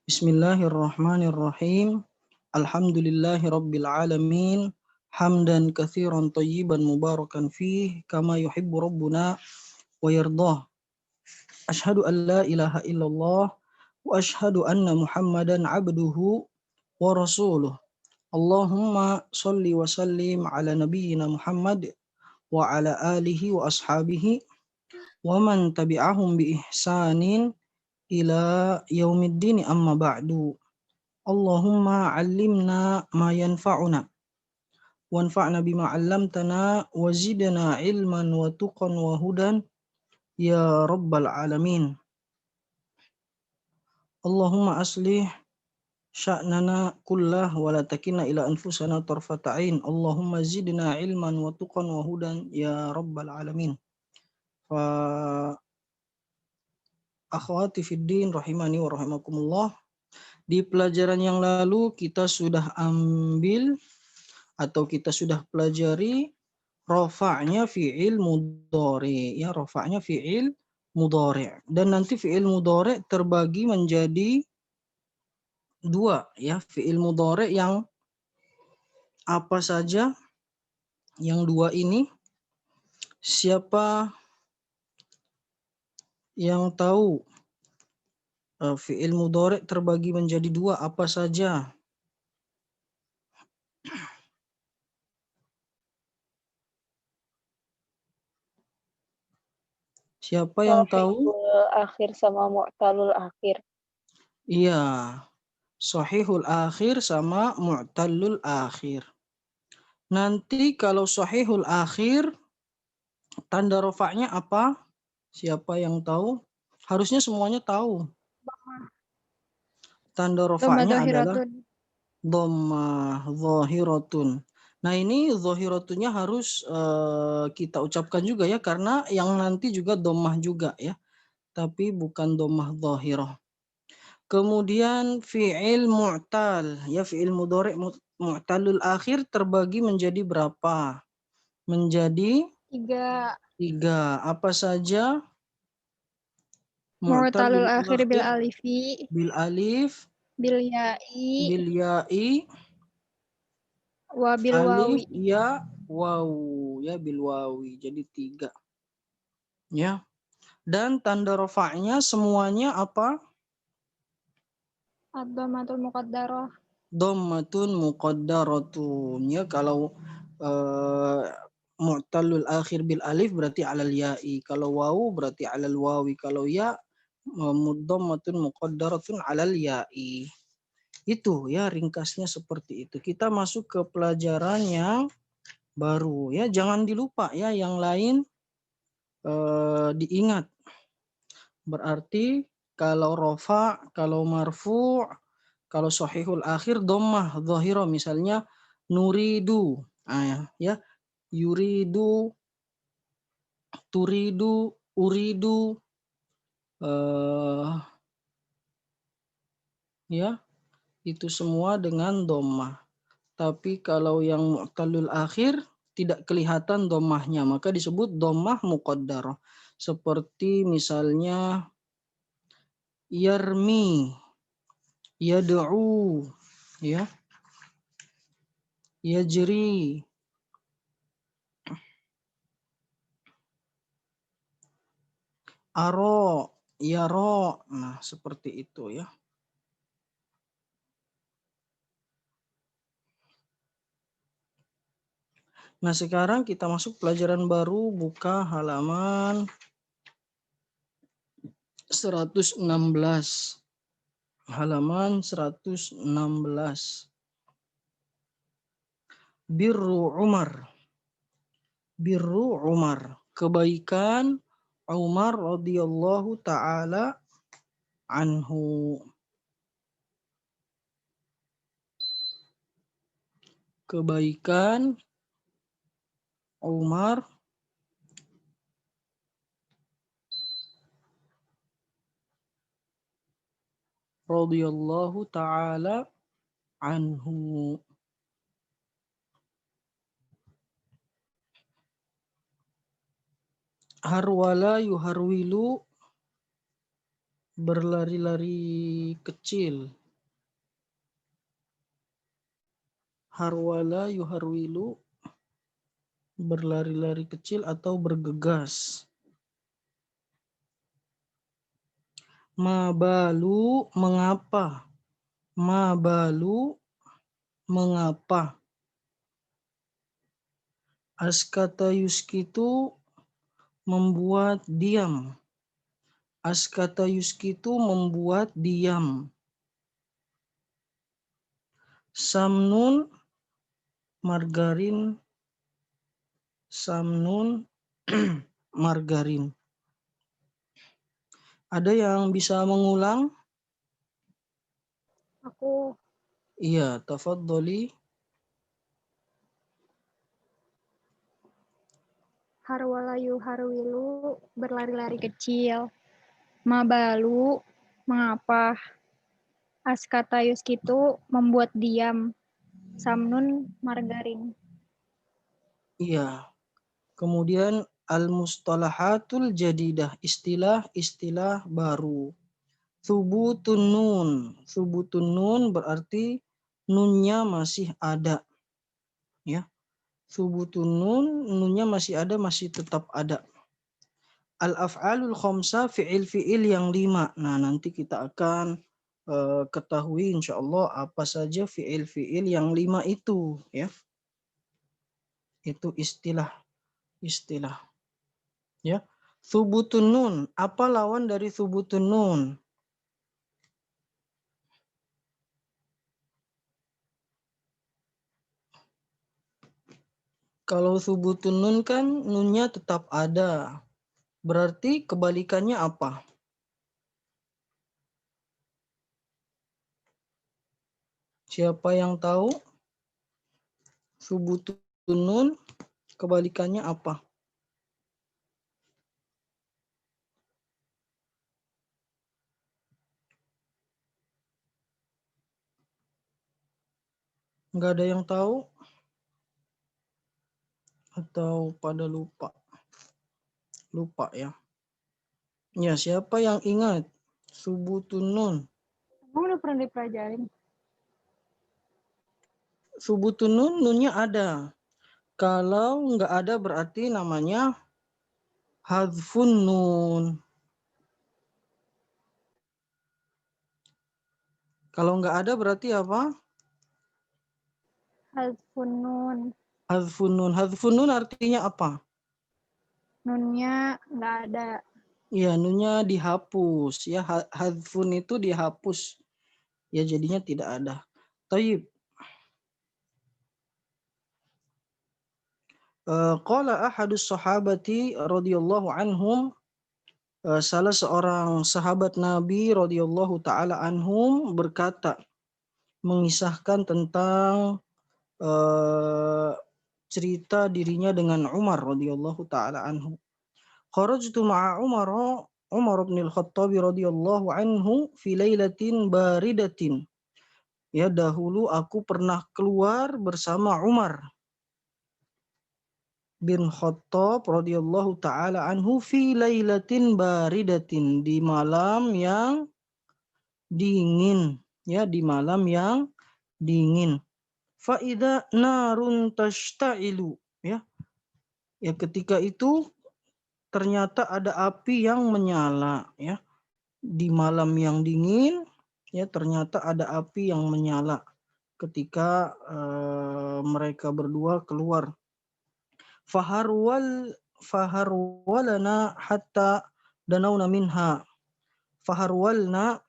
Bismillahirrahmanirrahim. Alhamdulillahi rabbil alamin. Hamdan katsiran thayyiban mubarakan fih kama yuhibbu rabbuna wa yardah. Ashhadu an la ilaha illallah wa ashhadu anna Muhammadan abduhu wa rasuluh. Allahumma salli wa sallim ala nabiyyina Muhammad wa ala alihi wa ashabihi wa man tabi'ahum bi ihsanin ila yaumiddin amma ba'du. Allahumma 'allimna ma yanfa'una wanfa'na bima 'allamtana wa zidna ilman wa tuqan wa hudan ya rabbal alamin. Allahumma aslih sya'nana kullah wa la takilna ila anfusana tarfata 'ain. Allahumma zidna ilman wa tuqan wa hudan ya rabbal alamin. Fa akhwati fid din rahimani wa rahimakumullah. Di pelajaran yang lalu kita sudah ambil atau kita sudah pelajari rofa'nya fi'il mudhari, ya, rofa'nya fi'il mudhari. Dan nanti fi'il mudhari terbagi menjadi dua, ya, fi'il mudhari yang apa saja. Yang dua ini siapa yang tahu fi'il mudhari terbagi menjadi dua apa saja? Siapa yang tahu? Sahihul akhir sama mu'talul akhir. Iya, sahihul akhir sama mu'tallul akhir. Nanti kalau sahihul akhir tanda rofaknya apa? Siapa yang tahu? Harusnya semuanya tahu. Tanda Dhamma rofaknya adalah dhahiratun. dhammah dhahiratun. Nah, ini dhahiratunya harus kita ucapkan juga, ya, karena yang nanti juga dhammah juga, ya, tapi bukan dhammah dhahirah. Kemudian fi'il mu'tal, ya, fi'il mudhari' mu'talul akhir terbagi menjadi berapa? Menjadi 3. 3. Apa saja? Mu'talul Mu'talul akhir bil akhir alifi, bil alif, bil ya'i, bil ya'i, wa bil alif, wawi. ya, waw, ya, bil wawi. Jadi 3, ya. Dan tanda rofaknya semuanya apa? Ad-dhammatul muqaddarah. Dhammatun muqaddaratun, ya. Kalau mu'talul akhir bil alif berarti alal ya'i. Kalau waw berarti alal wawi. Kalau ya dhammatun muqaddaratun alal ya'i. Itu, ya, ringkasnya seperti itu. Kita masuk ke pelajaran yang baru, ya. Jangan dilupa, ya, yang lain diingat. Berarti kalau rofa, kalau marfu, kalau sahihul akhir dhammah dhahira, misalnya nuridu, ya, yuridu, turidu, uridu, ya, itu semua dengan dhammah. Tapi kalau yang mu'tallul akhir tidak kelihatan dhammahnya, maka disebut dhammah muqaddarah. Seperti misalnya yarmi, yad'u, ya, yajri, aro, yaro. Nah, seperti itu, ya. Nah, sekarang kita masuk pelajaran baru, buka halaman 116. Halaman 116. Birru Umar. Birru Umar. Kebaikan Umar radhiyallahu taala anhu. Kebaikan Umar radhiyallahu taala anhu. Harwala yuharwilu berlari-lari kecil. Harwala yuharwilu, berlari-lari kecil atau bergegas. Mabalu, mengapa? Mabalu, mengapa? Askata yuskitu, membuat diam. Askata yuskitu, membuat diam. Samnun, margarin. Samnun, margarin. Ada yang bisa mengulang? Aku. Iya, tafadholi. Harwalayu harwilu, berlari-lari kecil. Mabalu, mengapa? Askata yuskitu, membuat diam. Samnun, margarin. Iya. Kemudian al-mustalahatul jadidah, istilah-istilah baru. Thubutun nun. Thubutun nun berarti nunnya masih ada. Ya. Thubutun nun, nunnya masih ada, masih tetap ada. Al-af'alul khamsa, fi'il-fi'il yang 5. Nah, nanti kita akan ketahui insyaallah apa saja fi'il-fi'il yang 5 itu, ya. Itu istilah. Ya. Thubutun nun, apa lawan dari thubutun nun? Kalau thubutun nun kan nunnya tetap ada. Berarti kebalikannya apa? Siapa yang tahu? Thubutun nun kebalikannya apa? Nggak ada yang tahu? Atau pada lupa? Lupa ya. Ya, siapa yang ingat? Thubutun nun. Emang udah pernah dipelajarin? Thubutun nun, nunnya ada. Kalau nggak ada berarti namanya hadfun nun. Kalau nggak ada berarti apa? Hadfun nun. Hadfun nun. Hadfun nun artinya apa? Nunnya nggak ada. Ya, nunnya dihapus. Ya, hadfun itu dihapus. Ya, jadinya tidak ada. Taib. Qala ahadus sahabati radhiyallahu anhum, salah seorang sahabat Nabi radhiyallahu taala anhum berkata, mengisahkan tentang cerita dirinya dengan Umar radhiyallahu taala anhu. Kharajtu ma'a Umar bin Al-Khattab radhiyallahu anhu fi lailatin baridatin. Ya, dahulu aku pernah keluar bersama Umar bin Khattab radhiyallahu taala anhu fi lailatin baridatin, di malam yang dingin, ya, di malam yang dingin. Fa idza narun tashtailu, ya. Ya, ketika itu ternyata ada api yang menyala, ya. Di malam yang dingin, ya, ternyata ada api yang menyala ketika mereka berdua keluar. Faharwalana hatta danauna minha. Faharwalna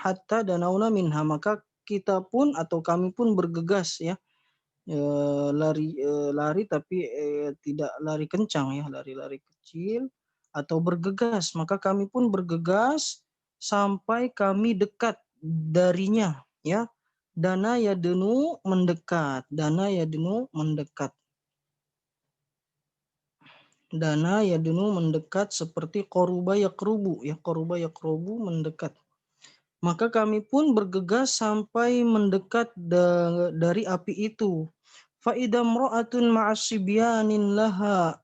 hatta danauna minha. Maka kita pun atau kami pun bergegas, ya. Lari tapi tidak lari kencang, ya, lari-lari kecil atau bergegas. Maka kami pun bergegas sampai kami dekat darinya, ya. Dana yadenu, mendekat. Dana yadenu, mendekat. Dana yadenu, mendekat, seperti qaruba yaqrubu, ya, qaruba yaqrubu, mendekat. Maka kami pun bergegas sampai mendekat dari api itu. Fa idza imra'atun ma'asibyanin laha.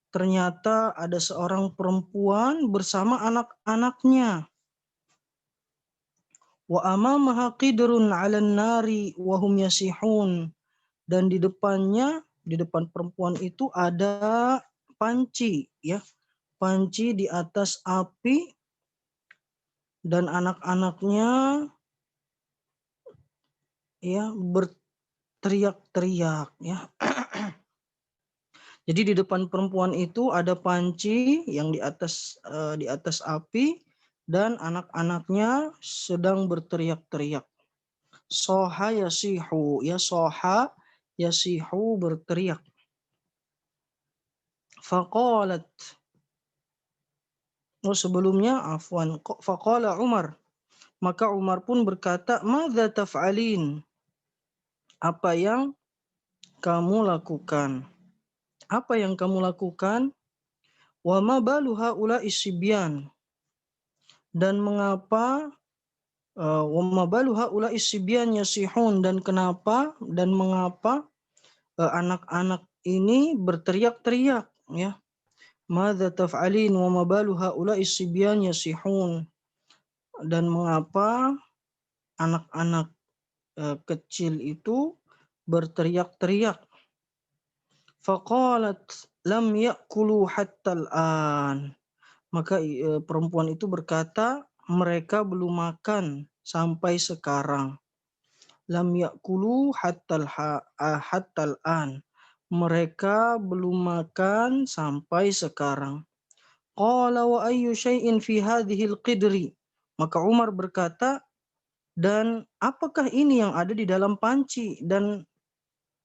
ternyata ada seorang perempuan bersama anak-anaknya. Wa amamaha qidrun 'alan nari wa hum yasihun. Dan di depan perempuan itu ada panci, ya. Panci di atas api dan anak-anaknya ya berteriak-teriak, ya. Jadi di depan perempuan itu ada panci yang di atas api dan anak-anaknya sedang berteriak-teriak. Soha yasihu, ya, soha yasihu, berteriak. Faqalat, sebelumnya afwan, faqala Umar, maka Umar pun berkata, madza taf'alin, apa yang kamu lakukan? Apa yang kamu lakukan? Wa ma balu haula'i sibyan, dan mengapa wa ma balu haula'i sibyan yasihun, dan mengapa anak-anak ini berteriak-teriak, ya. Madza taf'alin wa ma balu haula'i sibyan yasihun, dan mengapa anak-anak kecil itu berteriak-teriak. Faqalat lam ya'kulu hatta al-an, maka perempuan itu berkata, mereka belum makan sampai sekarang. Lam ya'kulu hatta al-an, mereka belum makan sampai sekarang. Qala wa ayyu syai'in fi hadhihi al-qidri, maka Umar berkata, dan apakah ini yang ada di dalam panci, dan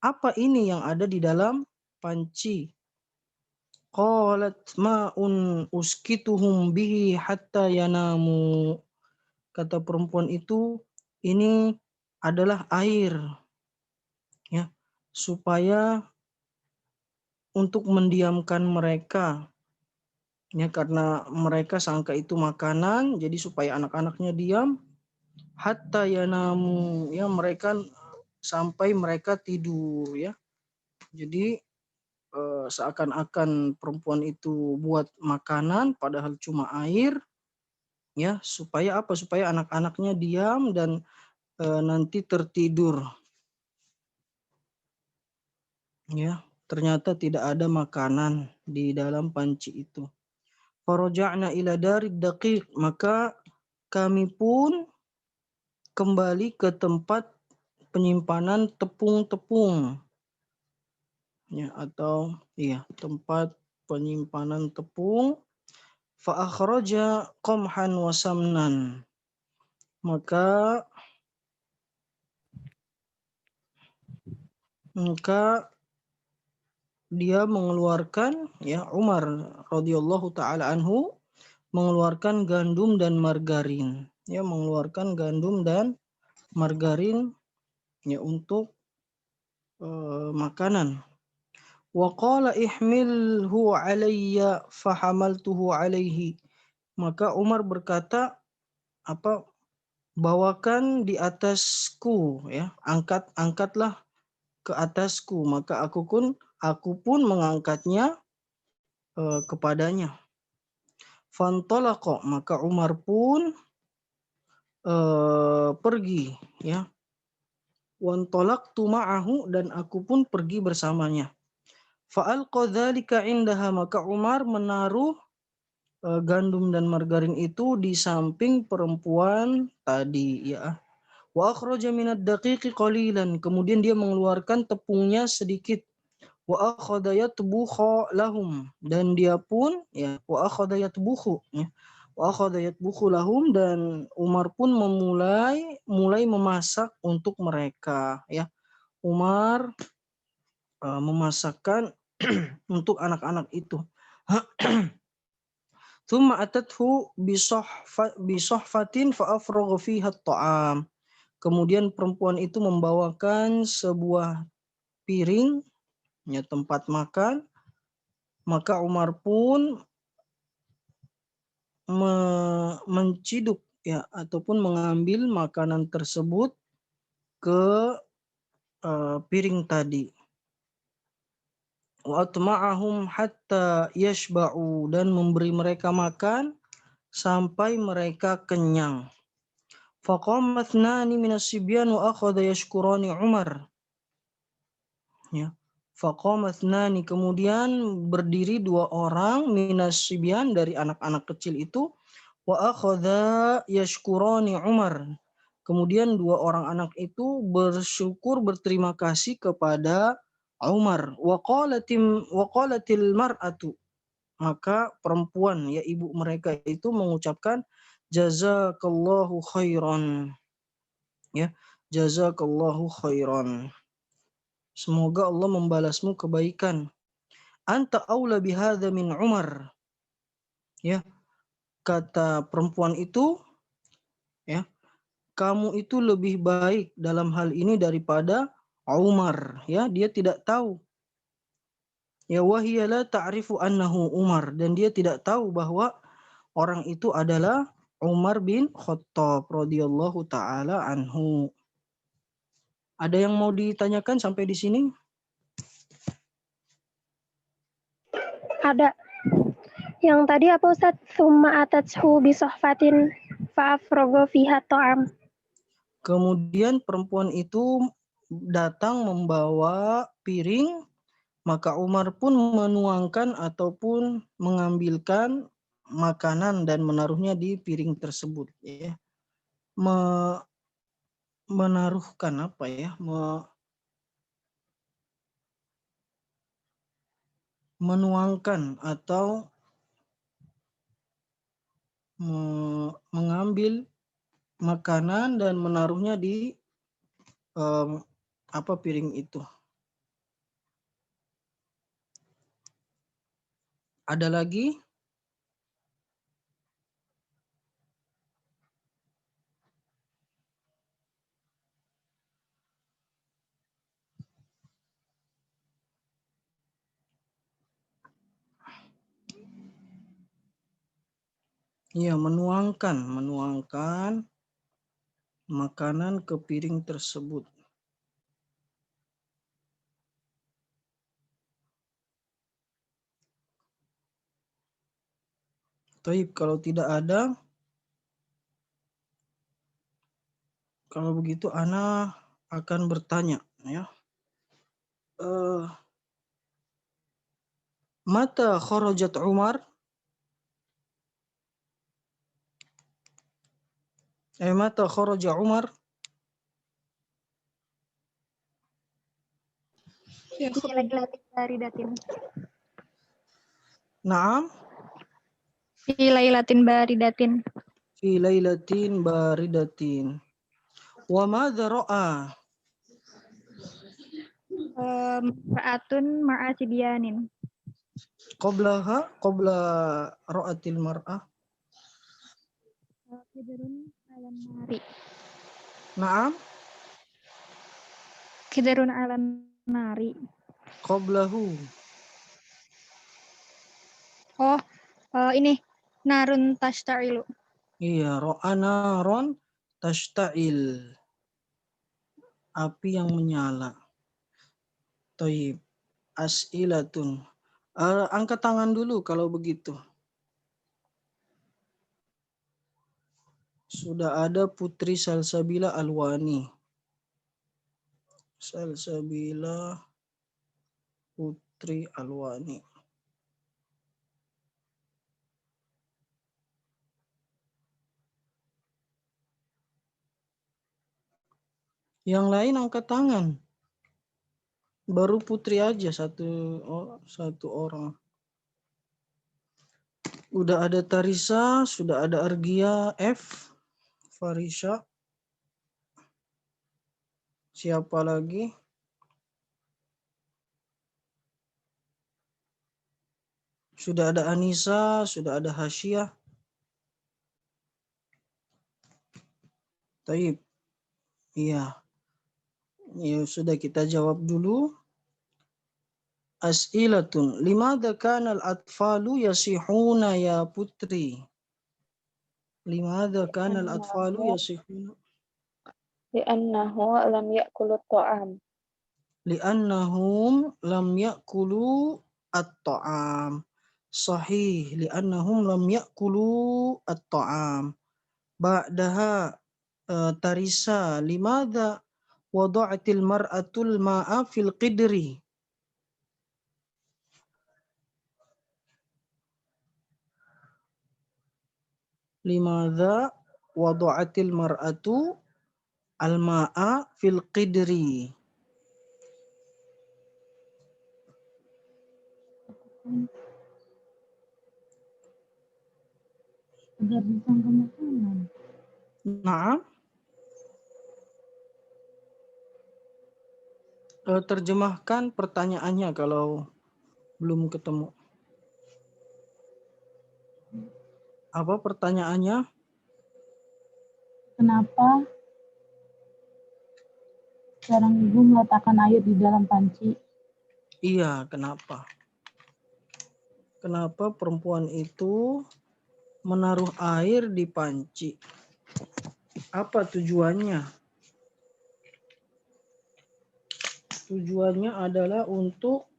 apa ini yang ada di dalam panci? Qalat ma'un uskituhum bihi hatta yanamu, kata perempuan itu, ini adalah air, ya, supaya untuk mendiamkan mereka, ya, karena mereka sangka itu makanan, jadi supaya anak-anaknya diam. Hatta yanamu, ya, mereka sampai mereka tidur, ya. Jadi seakan-akan perempuan itu buat makanan padahal cuma air, ya, supaya apa? Supaya anak-anaknya diam dan nanti tertidur, ya. Ternyata tidak ada makanan di dalam panci itu. Faraja'na ila darid daqiq, maka kami pun kembali ke tempat penyimpanan tepung-tepung, ya, atau iya, tempat penyimpanan tepung. Fa akhraja qamhan wa samnan, maka dia mengeluarkan, ya, Umar radhiyallahu taala anhu mengeluarkan gandum dan margarin, ya, mengeluarkan gandum dan margarin, ya, untuk makanan. Wa qala ihmilhu alayya fahamaltuhu alaihi, maka Umar berkata, bawakan di atasku, ya, angkatlah ke atasku, maka aku pun mengangkatnya kepadanya. Fantalaqa, maka Umar pun pergi, ya. Wantalaqtu ma'ahu, dan aku pun pergi bersamanya. Fa'alqa dzalika indaha, maka Umar menaruh gandum dan margarin itu di samping perempuan tadi, ya. Wa akhraja minad daqiqi qalilan, kemudian dia mengeluarkan tepungnya sedikit. Wa akhadha yatbukhu lahum, dan dia pun, ya, wa akhadha yatbukhu, ya. Wa akhadha yatbukhu lahum, dan Umar pun mulai memasak untuk mereka, ya. Umar memasakkan untuk anak-anak itu. Tsumma atathu bisahfatin fa afragha fiha at-ta'am. Kemudian perempuan itu membawakan sebuah piring, ya, tempat makan, maka Umar pun menciduk, ya, ataupun mengambil makanan tersebut ke piring tadi. wa atma'ahum hatta yashba'u, dan memberi mereka makan sampai mereka kenyang. Faqama ithnani minas sibyan wa akhadha yashkurani Umar. Ya. Faqama ithnani, kemudian berdiri dua orang minas sibyan, dari anak-anak kecil itu, wa akhadha yashkurani Umar. Kemudian dua orang anak itu bersyukur, berterima kasih kepada Umar. Wa qalatil mar'atu, maka perempuan, ya ibu mereka itu mengucapkan jazakallahu khairan. Ya, jazakallahu khairan. Semoga Allah membalasmu kebaikan. Anta aula bihadza min Umar. Ya, kata perempuan itu, ya, kamu itu lebih baik dalam hal ini daripada Umar. Ya, dia tidak tahu. Ya, wahiya la ta'rifu annahu Umar, dan dia tidak tahu bahwa orang itu adalah Umar bin Khattab radhiyallahu taala anhu. Ada yang mau ditanyakan sampai di sini? Ada. Yang tadi apa Ustaz? Summa atathu bisohfatin fa'afrogo fiha ta'am. Kemudian perempuan itu datang membawa piring, maka Umar pun menuangkan ataupun mengambilkan makanan dan menaruhnya di piring tersebut. Ya. Menaruhkan apa ya? Menuangkan atau mengambil makanan dan menaruhnya di piring itu. Ada lagi? Iya, menuangkan makanan ke piring tersebut. Taib, kalau tidak ada, kalau begitu ana akan bertanya, ya. Mata kharajat Umar? Mata kharaja Umar? Lailatin baridatin. Naam? Fi lailatin baridatin. Fi lailatin baridatin. Wa madza ra'a? Ra'atun ma'asibyanin. Qabla ra'atil mar'ah. Kidrun alan nari. Naam? Kidrun alan nari. Qablahu. Oh, ini narun tashta'ilu. Iya, ra'a naron tashta'il. Api yang menyala. Taib. As'ilatun. Angkat tangan dulu kalau begitu. Sudah ada Putri Salsabila Alwani. Salsabila Putri Alwani. Yang lain angkat tangan. Baru Putri aja satu orang. Udah ada Tarisa, sudah ada Argia F, Farisha. Siapa lagi? Sudah ada Anissa, sudah ada Hasyiah. Taib. Iya. Ya sudah, kita jawab dulu. As'ilatun. Limadha kana al-atfalu yasihuna ya Putri? Limadha kana al-atfalu yasihuna? Li'annahu lam ya'kulu ta'am. li'annahum lam ya'kulu at-ta'am. Sahih, li'annahum lam ya'kulu at-ta'am. Ba'daha tarisa, limadha wada'atil mar'atul ma'a fil qidri. Limadha wada'atil mar'atu al-ma'a fil qidri. Agar disangka makanan. Nah, terjemahkan pertanyaannya kalau belum ketemu. Apa pertanyaannya? Kenapa seorang ibu meletakkan air di dalam panci? Iya, kenapa? Kenapa perempuan itu menaruh air di panci? Apa tujuannya? Tujuannya adalah untuk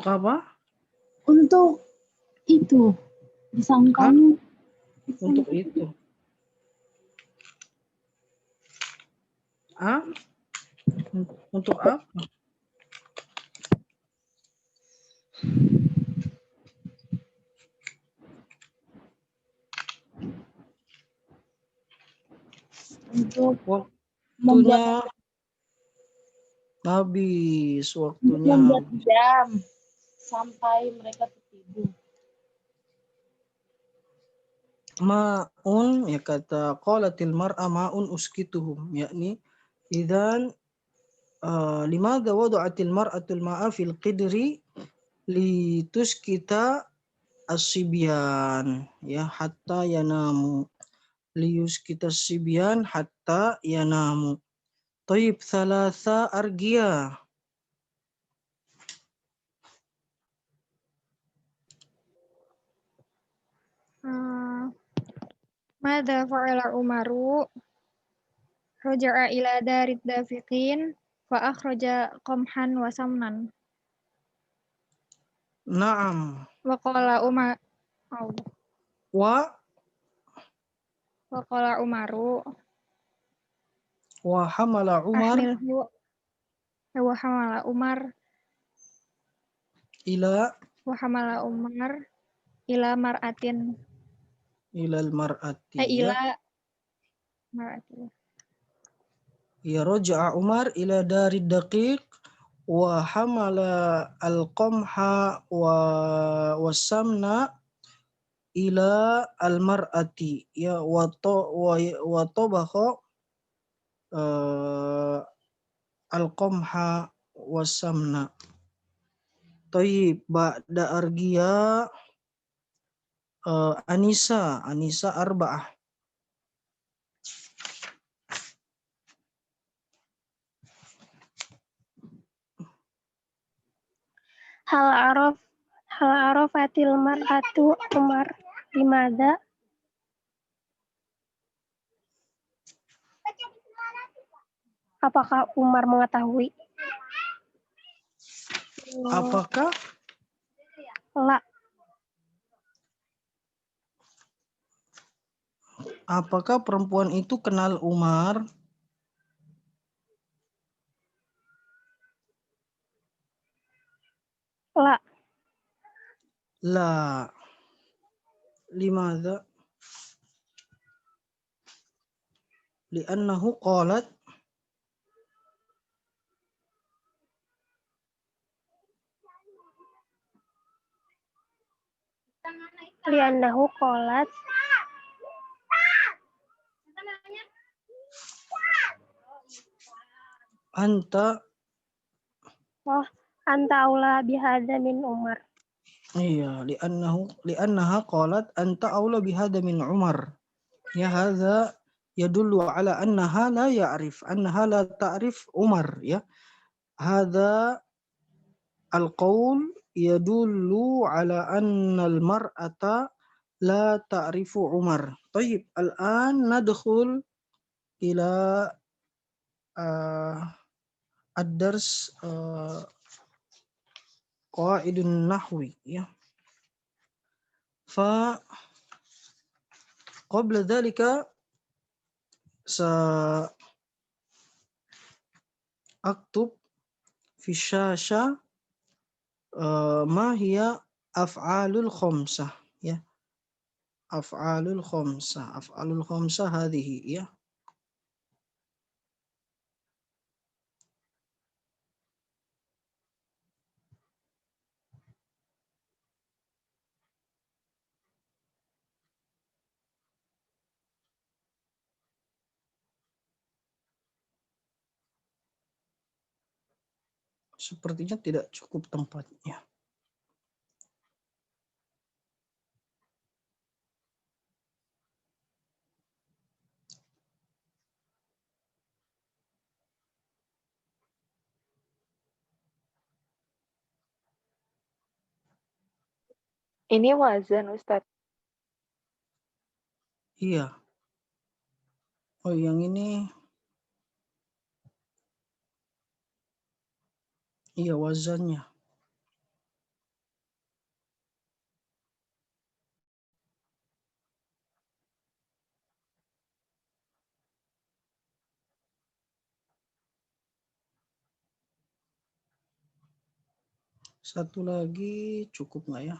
apa? Untuk itu disangkanya. Untuk itu. Untuk apa? Untuk Waktunya habis, waktunya membuat habis. jam sampai mereka tertidur. Ma'un, ya kata qalatil mar'a ma'un uskituhum, yakni idzan limadha wada'atil mar'atul ma'a fil qidri lituskita as-sibyan ya hatta yanamu, liyuskita as-sibyan hatta yanamu. Thayyib, thalatha argiya. Madza fa'ala Umaru? Raja'a ila darid dafiqin fa akhraja qamhan wa samnan. Naam. Wa qala Umaru Wa hamala Umar ahmilhu wa hamala Umar ila mar'atin ilal mar'ati ila mar'atin. Ya raja'a Umar ila darid daqiq wa hamala al-qamha wa wasamna ila al-mar'ati ya wa tabakha al-qamha wasamna. Tayyib, ba'da argiya Anisa arba'ah. Hal arafatil mar'atu Umar limadha? Apakah Umar mengetahui? Apakah? La. Apakah perempuan itu kenal Umar? La. La. Limadha? Li'annahu qalat Li'annahu qalat anta aula bihadza min Umar. Iya, li'annaha qalat anta aula bihadza min Umar. Ya hadza yadullu ala annaha la ta'rif Umar ya. Hadza al-qaul yadullu ala anna al-mar'ata la ta'rifu Umar. Tayyib, al-an nadkhul ila ad-dars qawaidun nahwi ya. Fa qabla dhalika aktub fi syasha ma hiya af'alul khamsah ya. Af'alul khamsah hadhihi ya. Sepertinya tidak cukup tempatnya. Ini wazan, Ustadz. Iya. Oh, yang ini. Iya, wazannya. Satu lagi cukup nggak ya?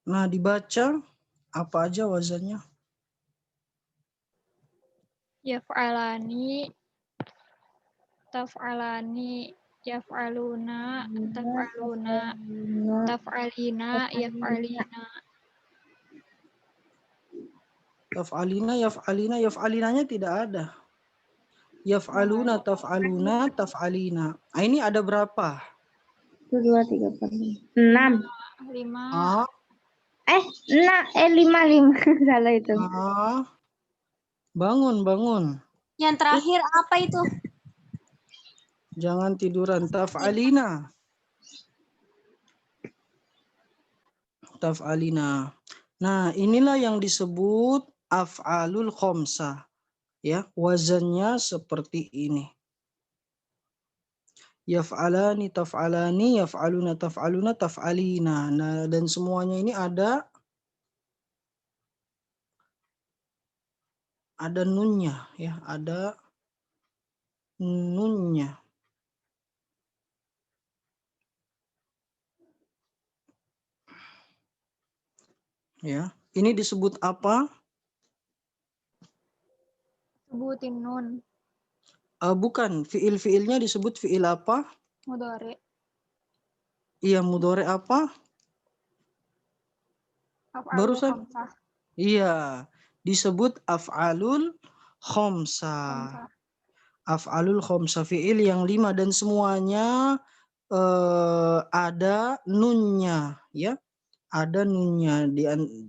Nah, dibaca apa aja wazannya? Yaf'alani, taf'alani, yaf'aluna, taf'aluna, taf'alina, yaf'alina. Yaf'alinanya tidak ada. Yaf'aluna, taf'aluna, taf'alina. Nah, ini ada berapa? 1, 2, 3, 4, 5. 5. 5. Salah itu. Bangun. Yang terakhir apa itu? Jangan tiduran. Taf'alina. Nah, inilah yang disebut af'alul khamsah. Ya, wazannya seperti ini. Yaf'alani, taf'alani, yaf'aluna, taf'aluna, taf'alina. Nah, dan semuanya ini ada nunnya ya, ada nunnya. Ya, ini disebut apa? Sebutin nun. Bukan, fiil-fiilnya disebut fiil apa? Mudhari. Iya, mudhari apa? Af'alul khamsah. Iya, disebut af'alul khamsah. Af'alul khamsah, fiil yang 5 dan semuanya ada nunnya ya. Ada nunnya.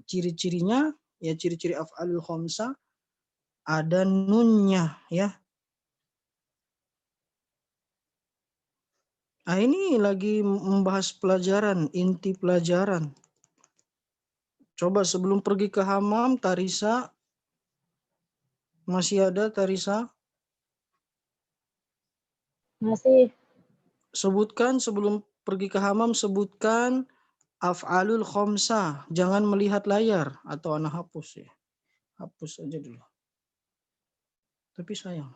Ciri-cirinya ya, ciri-ciri af'alul khamsah ada nunnya ya. Nah, ini lagi membahas pelajaran, inti pelajaran. Coba sebelum pergi ke hammam, Tarisa. Masih ada, Tarisa? Masih. Sebutkan sebelum pergi ke hammam, sebutkan af'alul khamsah. Jangan melihat layar atau anak hapus ya. Hapus aja dulu. Tapi sayang.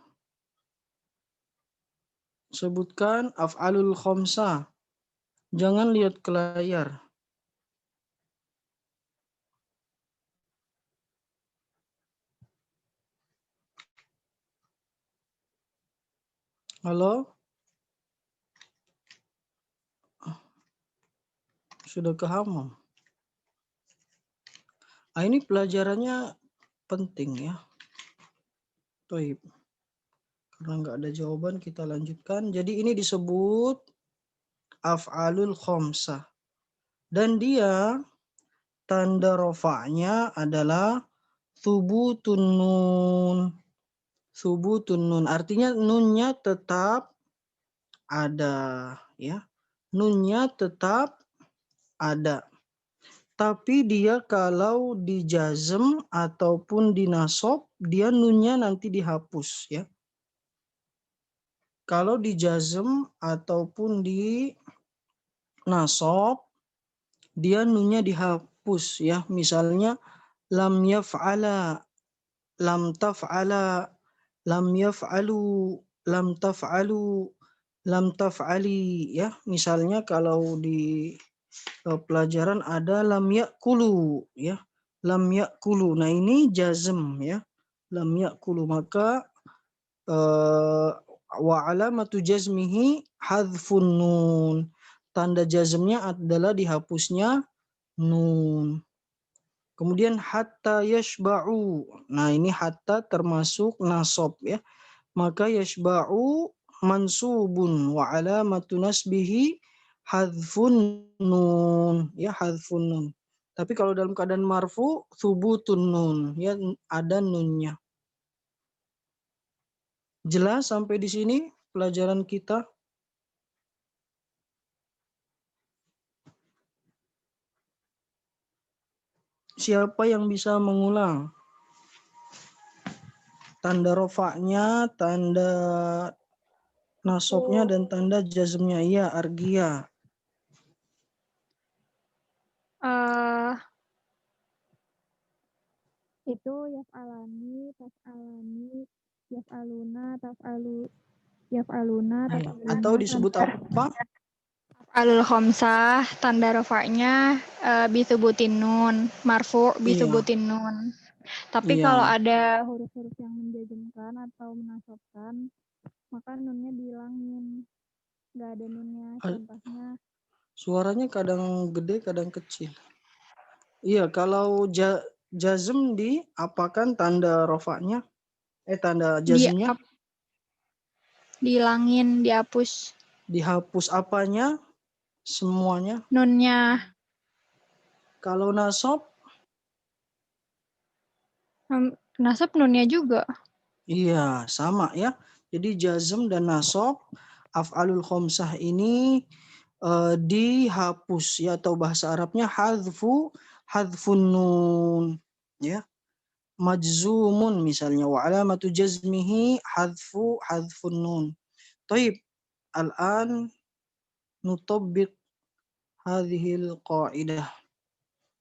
Sebutkan af'alul khamsah. Jangan lihat ke layar. Halo? Sudah ke hammam. Nah, ini pelajarannya penting ya. Baik. Karena nggak ada jawaban, kita lanjutkan. Jadi ini disebut af'alul khamsah. Dan dia tanda rofa'nya adalah thubutun nun. Subutun nun. Artinya nunnya tetap ada, ya. Nunnya tetap ada. Tapi dia kalau dijazm ataupun dinasob, dia nunnya nanti dihapus, ya. Kalau dijazm ataupun dinasob, dia nunnya dihapus, ya. Misalnya lam yaf'ala, lam taf'ala, lam yaf'alu, lam taf'alu, lam taf'ali, ya. Misalnya kalau di pelajaran ada lam ya'kulu, ya. Lam ya'kulu. Nah, ini jazm, ya. Lam ya'kulu, maka wa alamatu jazmihi hadfun nun. Tanda jazmnya adalah dihapusnya nun. Kemudian hatta yashba'u. Nah, ini hatta termasuk nasob, ya. Maka yashba'u mansubun wa alamatu nasbihi hadfun nun, ya, hadfun nun. Tapi kalau dalam keadaan marfu thubutun nun, ya, ada nunnya. Jelas sampai di sini pelajaran kita? Siapa yang bisa mengulang? Tanda rofaknya, tanda nasobnya, dan tanda jazmnya. Iya, Argia. Itu yaf'alani, taf'alani, yaf'aluna, taf'alu, yaf'aluna, taf'aluna. Atau disebut apa? Af'alul khamsah, tanda rafa'nya bisubutin nun, marfu' bisubutin nun. Tapi Iya. kalau ada huruf-huruf yang menjazmkan atau menasobkan, maka nunnya dihilangin. Nggak ada nunnya. Contohnya Suaranya kadang gede, kadang kecil. Iya, kalau jazm diapakan tanda rofaknya? Tanda jazmnya? dihilangin, dihapus. Dihapus apanya? Semuanya. Nunnya. Kalau nasob? Nasab nunnya juga. Iya, sama, ya. Jadi jazm dan nasob, af'alul khamsah ini dihapus, ya, atau bahasa Arabnya hadfun nun, ya. Majzumun misalnya, wa alamatu jazmihi hadfun nun. Taib, al-an nutabbiq hadhil qa'idah.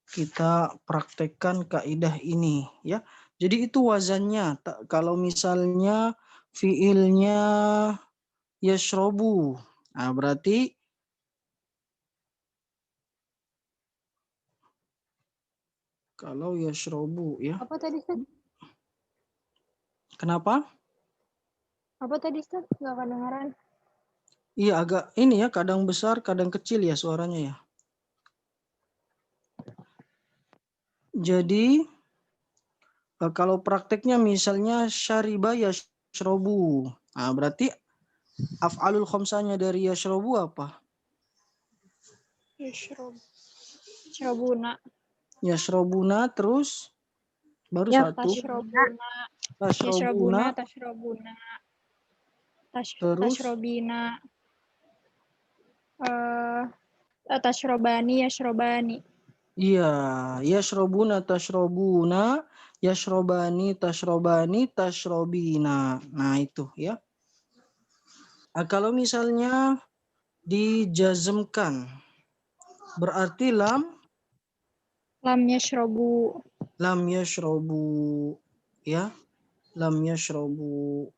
Kita praktekkan kaidah ini, ya. Jadi itu wazannya. Kalau misalnya fiilnya yashrobu, nah berarti kalau yashrobu, ya. Apa tadi, Ustaz? Kenapa? Apa tadi, Ustaz? Nggak kedengaran. Iya, agak ini, ya, kadang besar, kadang kecil, ya, suaranya, ya. Jadi kalau prakteknya misalnya syariba yashrobu, nah berarti af'alul khamsanya dari yashrobu apa? Yashrobuna. Yashrobuna, terus baru Ya, satu. Tashrobuna. Tashrobuna. Tashrobuna. Terus? Tashrobina. Tashrobani, yashrobani. Iya, yashrobuna, tashrobuna, yashrobani, tashrobani, tashrobina. Nah, itu, ya. Nah, kalau misalnya dijazmkan, berarti lam yashrobu. Lam yashrobu, ya. Lam yashrobu.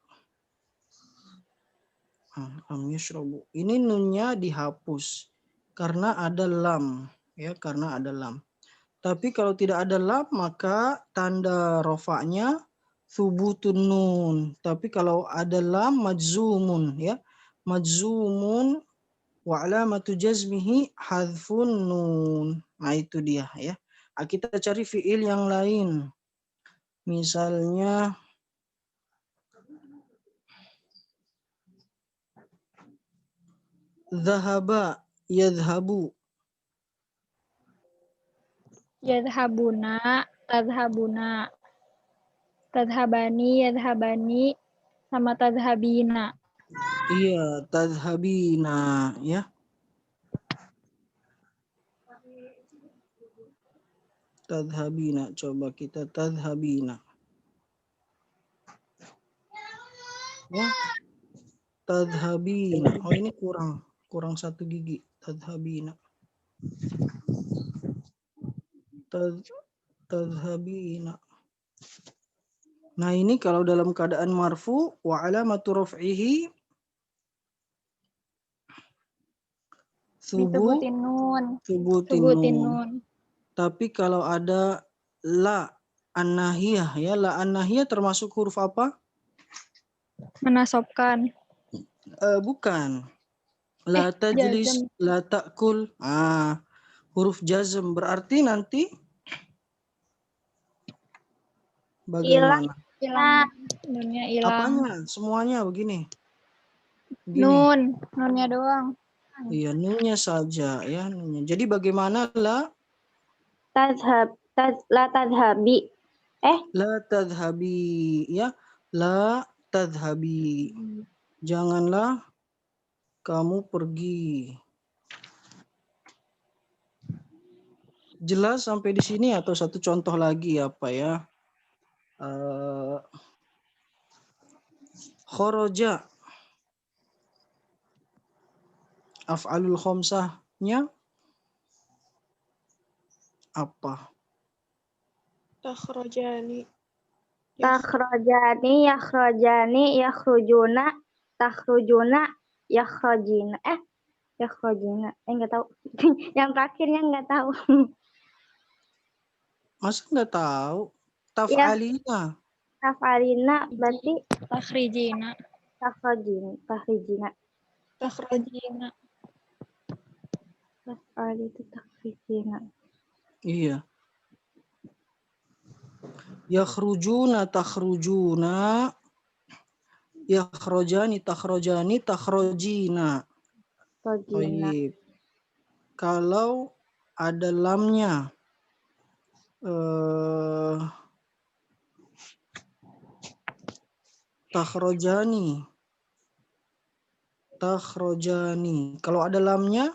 Lam yashrobu. Ini nunnya dihapus karena ada lam, ya, karena ada lam. Tapi kalau tidak ada lam, maka tanda rofaknya thubutun nun. Tapi kalau ada lam, majzumun, ya. Majzumun wa alamatu jazmihi hadfun nun. Nah, itu dia, ya. Nah, kita cari fiil yang lain. Misalnya dhahaba, yadhhabu. Yadhabuna, tadhabuna. Tadhabani, yadhabani, sama tadhabina. Iya, tadhabina ya. Tadhabina, coba kita tadhabina. Ya, tadhabina. Oh, ini kurang satu gigi. Tadhabina. Tadhabina. Nah, ini kalau dalam keadaan marfu wa alamatu raf'ihi Disebutin nun. subutin Sebutin nun. nun. Tapi kalau ada la an-nahiyah ya, la an-nahiyah termasuk huruf apa? Menasobkan. Bukan. La tajlis, Jazm. la ta'kul. Huruf jazm berarti nanti bagaimana? Hilang. Nunnya hilang. Apanya? Semuanya begini. Nunnya doang. Iya, nunnya saja ya, nunnya. Jadi bagaimana la La tadhabi. la tadhabi ya, la tadhabi. Janganlah kamu pergi. Jelas sampai di sini atau satu contoh lagi apa ya? Khoroja. Af'alul khamsahnya apa? Takhrojani. Takhrojani, yakhrojani, yakhrujuna, takhrujuna, yakhrojina. Yakhrojina. Enggak tahu. Yang terakhirnya enggak tahu. Masa nggak tahu? Ya. Taf'alina. Tafalina berarti Takhrijina. takhrijina. Takhrajina. Tafal itu takhrijina. Iya. Yakhrujuna takhrujuna. Yakhrojani takhrojani takhrojina. Rojina. Baik. Kalau ada lamnya takhrojani. Takhrojani. Kalau ada lamnya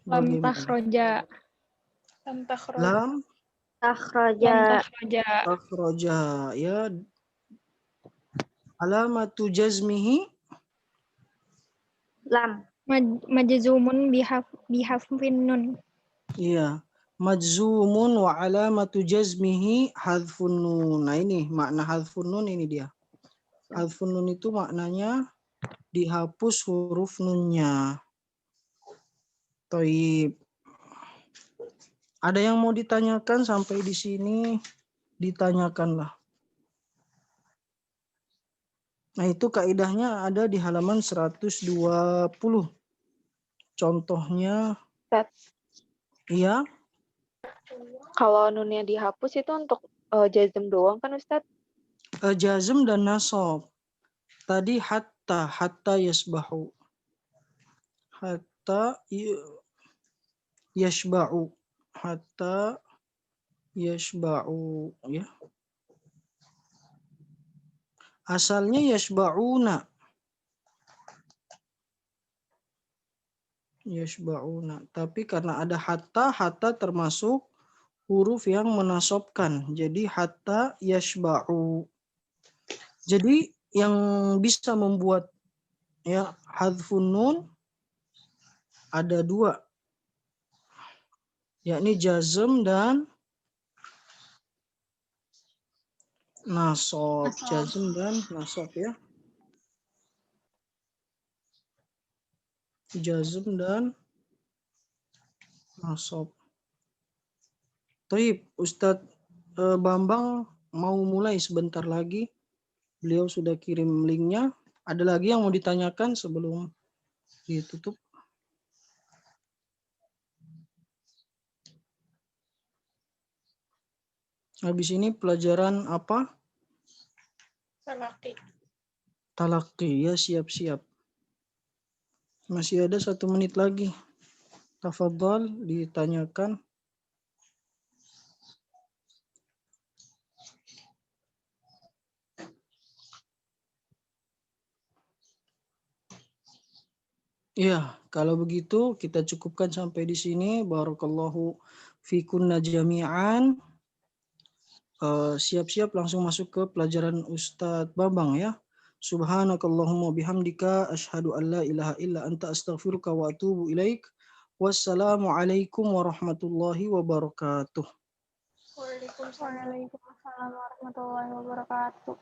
Lam bagaimana? takhroja. Lam takhroja. Lam Takhroja. takhroja ya. Alamatu jazmihi Lam. Majzumun bihafin nun. iya. Majzumun wa alamatu jazmihi hadfun nun. Nah, ini makna hadfun nun ini dia. Hadfun nun itu maknanya dihapus huruf nunnya. Toib. Ada yang mau ditanyakan sampai di sini? Ditanyakanlah. Nah, itu kaidahnya ada di halaman 120. Contohnya, Ustaz. iya. Kalau nunnya dihapus itu untuk jazm doang kan Ustaz? Jazm dan nasab. Tadi hatta yasbahu. Hatta yashba'u. Hatta yashba'u ya. Asalnya yashba'una. Yashba'una. Tapi karena ada hatta termasuk huruf yang menasobkan. Jadi hatta yashba'u. Jadi yang bisa membuat ya hadfun nun ada dua. Yakni jazm dan nasab. Jazm dan nasab ya. Jazm dan nasab. Baik, Ustadz Bambang mau mulai sebentar lagi. Beliau sudah kirim linknya. Ada lagi yang mau ditanyakan sebelum ditutup? Habis ini pelajaran apa? Talaqi ya, siap-siap. Masih ada 1 menit lagi. Tafadhal ditanyakan. Iya, kalau begitu kita cukupkan sampai di sini. Barakallahu fikunna jami'an. Siap-siap langsung masuk ke pelajaran Ustadz Bambang ya. Subhanakallahumma bihamdika asyhadu an la ilaha illa anta astaghfiruka wa atubu ilaik. Wassalamualaikum warahmatullahi wabarakatuh. Waalaikumsalam warahmatullahi wabarakatuh.